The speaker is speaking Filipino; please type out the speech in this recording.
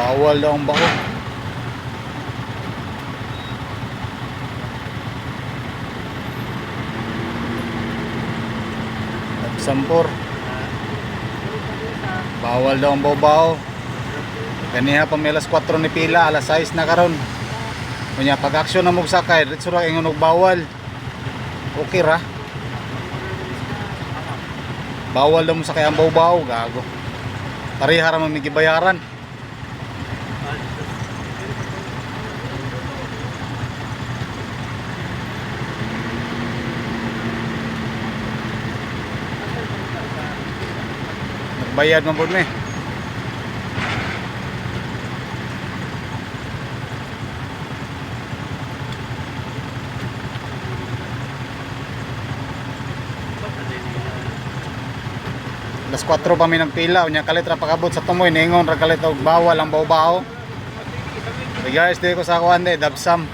Bawal daw ang baho. Sampor. Bawal daw ang baw-baw. Kaniha pa may alas 4 ni pila, alas 6 na karon. Kunya pag aksyon na mo sakay, diretso ra ingon og bawal. Okay ra. Bawal daw mo sakay ang baw-baw, gago. Tariha ra man may gibayaran. Bayad man po ni. Alas 4 pa mi ng pila, unya kalit ra pakabot sa tumoy, ningon ra kalit og bawal ang baw-baw. So guys, di ko sa kuan de, Dabsam.